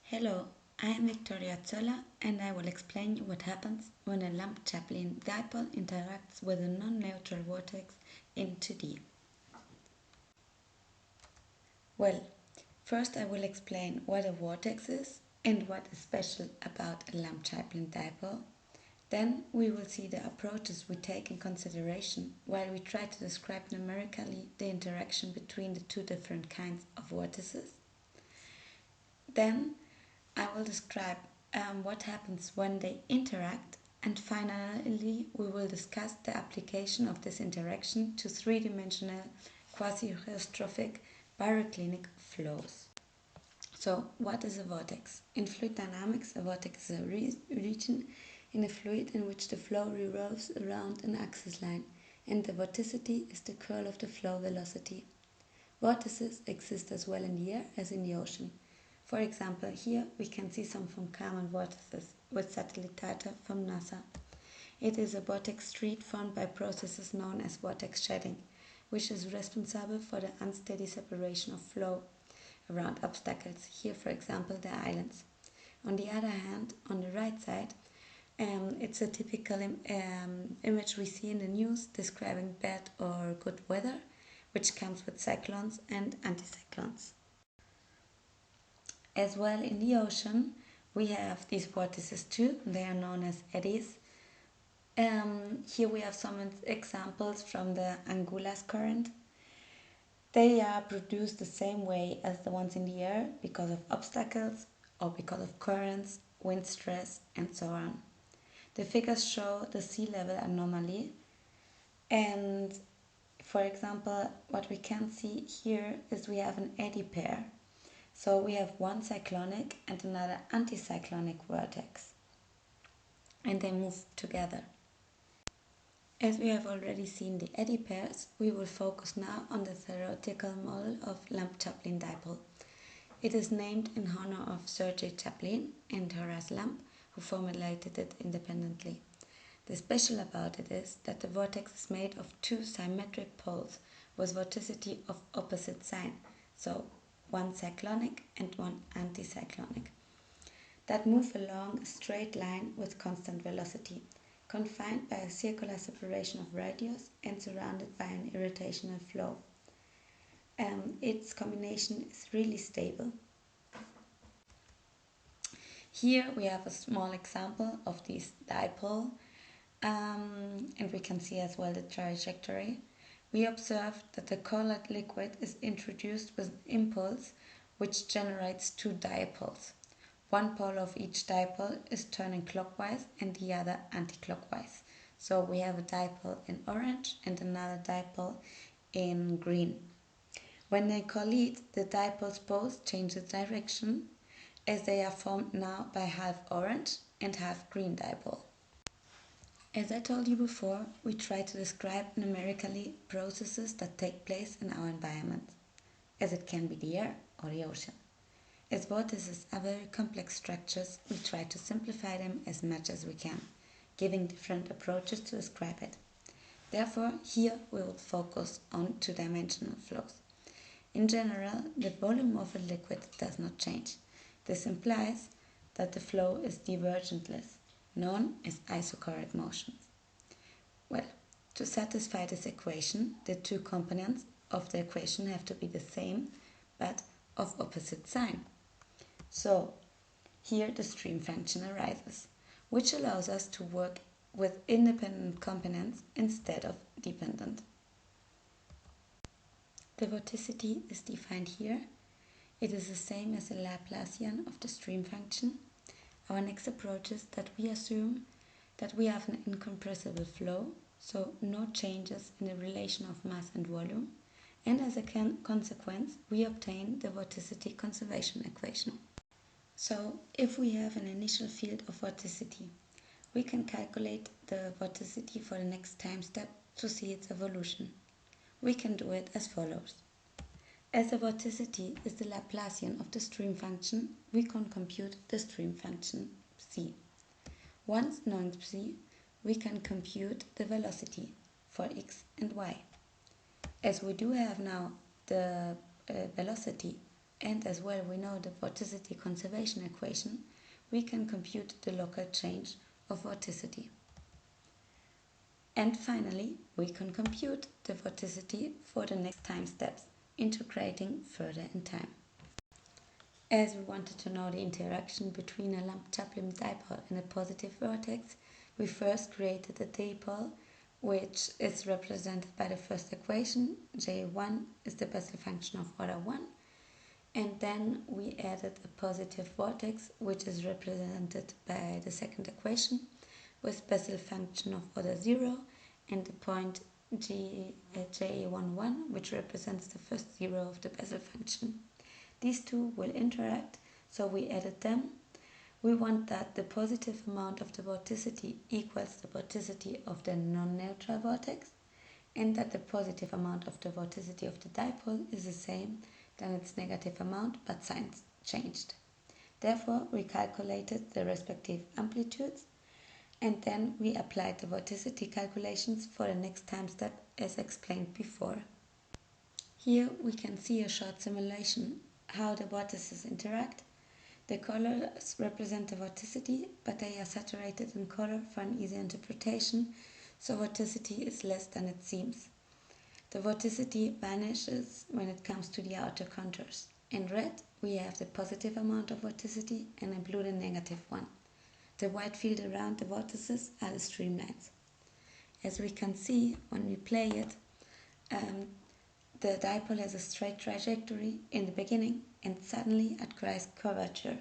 Hello, I am Victoria Zoeller and I will explain you what happens when a lump-Chaplin dipole interacts with a non-neutral vortex in 2D. Well, first I will explain what a vortex is and what is special about a lump-Chaplin dipole. Then we will see the approaches we take in consideration while we try to describe numerically the interaction between the two different kinds of vortices. Then I will describe what happens when they interact, and finally we will discuss the application of this interaction to three-dimensional quasi-rheostrophic baroclinic flows. So what is a vortex? In fluid dynamics, a vortex is a region in a fluid in which the flow revolves around an axis line, and the vorticity is the curl of the flow velocity. Vortices exist as well in the air as in the ocean. For example, here we can see some from Kármán vortices with satellite data from NASA. It is a vortex street formed by processes known as vortex shedding, which is responsible for the unsteady separation of flow around obstacles, here for example the islands. On the other hand, on the right side, it's a typical image we see in the news describing bad or good weather, which comes with cyclones and anticyclones. As well in the ocean, we have these vortices too. They are known as eddies. Here we have some examples from the Angulas current. They are produced the same way as the ones in the air because of obstacles or because of currents, wind stress, and so on. The figures show the sea level anomaly, and for example, what we can see here is we have an eddy pair. So we have one cyclonic and another anticyclonic vortex, and they move together. As we have already seen the eddy pairs, we will focus now on the theoretical model of lump-Chaplin dipole. It is named in honor of Sir J. Chaplin and Horace Lump, who formulated it independently. The special about it is that the vortex is made of two symmetric poles with vorticity of opposite sign, so one cyclonic and one anticyclonic, that move along a straight line with constant velocity, confined by a circular separation of radius and surrounded by an irrotational flow. Its combination is really stable. Here we have a small example of this dipole, and we can see as well the trajectory. We observe that the colored liquid is introduced with an impulse which generates two dipoles. One pole of each dipole is turning clockwise and the other anti-clockwise. So we have a dipole in orange and another dipole in green. When they collide, the dipoles both change the direction, as they are formed now by half orange and half green dipole. As I told you before, we try to describe numerically processes that take place in our environment, as it can be the air or the ocean. As vortices are very complex structures, we try to simplify them as much as we can, giving different approaches to describe it. Therefore, here we will focus on two-dimensional flows. In general, the volume of a liquid does not change. This implies that the flow is divergentless, known as isochoric motions. Well, to satisfy this equation, the two components of the equation have to be the same, but of opposite sign. So, here the stream function arises, which allows us to work with independent components instead of dependent. The vorticity is defined here. It is the same as the Laplacian of the stream function. Our next approach is that we assume that we have an incompressible flow, so no changes in the relation of mass and volume, and as a consequence, we obtain the vorticity conservation equation. So, if we have an initial field of vorticity, we can calculate the vorticity for the next time step to see its evolution. We can do it as follows. As the vorticity is the Laplacian of the stream function, we can compute the stream function c. Once knowing c, we can compute the velocity for x and y. As we do have now the velocity and as well we know the vorticity conservation equation, we can compute the local change of vorticity. And finally, we can compute the vorticity for the next time steps, integrating further in time. As we wanted to know the interaction between a lump-Chaplin dipole and a positive vortex, we first created a dipole, which is represented by the first equation. J1 is the Bessel function of order 1. And then we added a positive vortex, which is represented by the second equation, with Bessel function of order 0 and the point J11, which represents the first zero of the Bessel function. These two will interact, so we added them. We want that the positive amount of the vorticity equals the vorticity of the non-neutral vortex, and that the positive amount of the vorticity of the dipole is the same than its negative amount, but signs changed. Therefore, we calculated the respective amplitudes, and then we applied the vorticity calculations for the next time step as explained before. Here we can see a short simulation how the vortices interact. The colors represent the vorticity, but they are saturated in color for an easy interpretation, so vorticity is less than it seems. The vorticity vanishes when it comes to the outer contours. In red we have the positive amount of vorticity and in blue the negative one. The white field around the vortices are the streamlines. As we can see when we play it, the dipole has a straight trajectory in the beginning and suddenly acquires curvature.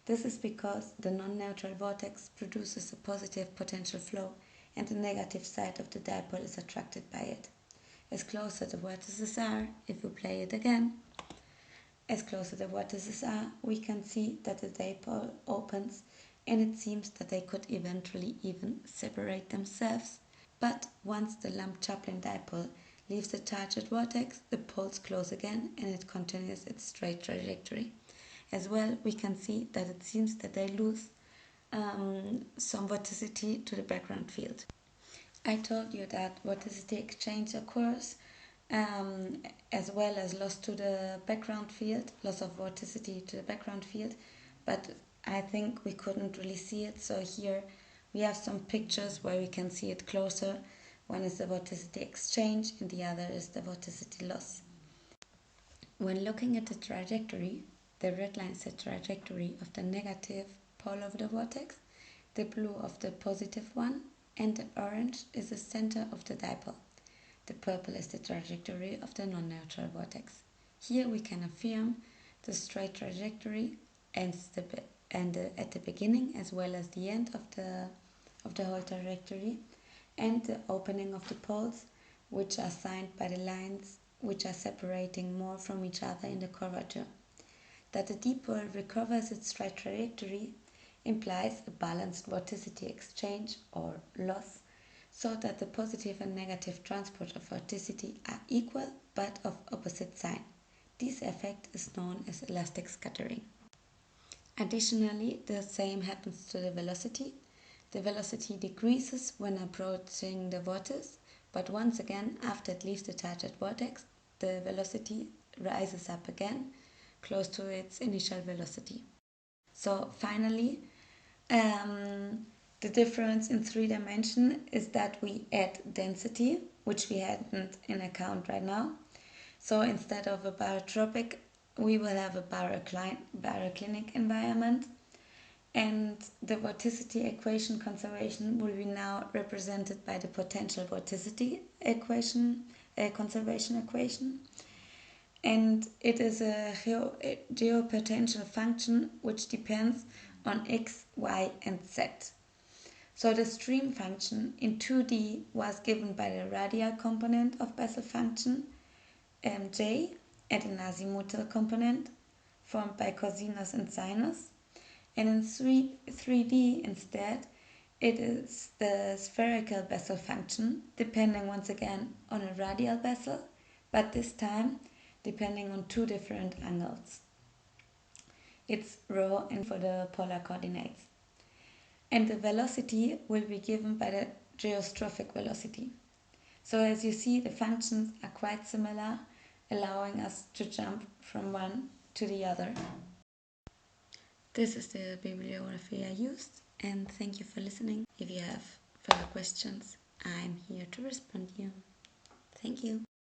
This is because the non-neutral vortex produces a positive potential flow and the negative side of the dipole is attracted by it. As closer the vortices are, if we play it again, as closer the vortices are, we can see that the dipole opens and it seems that they could eventually even separate themselves. But once the lump-Chaplin dipole leaves the charged vortex, the poles close again and it continues its straight trajectory. As well, we can see that it seems that they lose some vorticity to the background field. I told you that vorticity exchange occurs as well as loss to the background field, loss of vorticity to the background field, but I think we couldn't really see it, so here we have some pictures where we can see it closer. One is the vorticity exchange and the other is the vorticity loss. When looking at the trajectory, the red line is the trajectory of the negative pole of the vortex, the blue of the positive one, and the orange is the center of the dipole. The purple is the trajectory of the non-neutral vortex. Here we can affirm the straight trajectory and at the beginning as well as the end of the whole trajectory, and the opening of the poles, which are signed by the lines which are separating more from each other in the curvature. That the dipole recovers its straight trajectory implies a balanced vorticity exchange or loss, so that the positive and negative transport of vorticity are equal but of opposite sign. This effect is known as elastic scattering. Additionally, the same happens to the velocity. The velocity decreases when approaching the vortex, but once again, after it leaves the charged vortex, the velocity rises up again, close to its initial velocity. So finally, the difference in 3 dimensions is that we add density, which we hadn't in account right now. So instead of a barotropic, we will have a baroclinic environment, and the vorticity equation conservation will be now represented by the potential vorticity equation, conservation equation, and it is a geopotential function which depends on x, y and z. So the stream function in 2D was given by the radial component of Bessel function j and an azimuthal component formed by cosinus and sinus. And in 3D instead, it is the spherical Bessel function, depending once again on a radial Bessel, but this time depending on 2 different angles. It's rho and for the polar coordinates. And the velocity will be given by the geostrophic velocity. So as you see, the functions are quite similar, allowing us to jump from one to the other. This is the bibliography I used, and thank you for listening. If you have further questions, I'm here to respond to you. Thank you.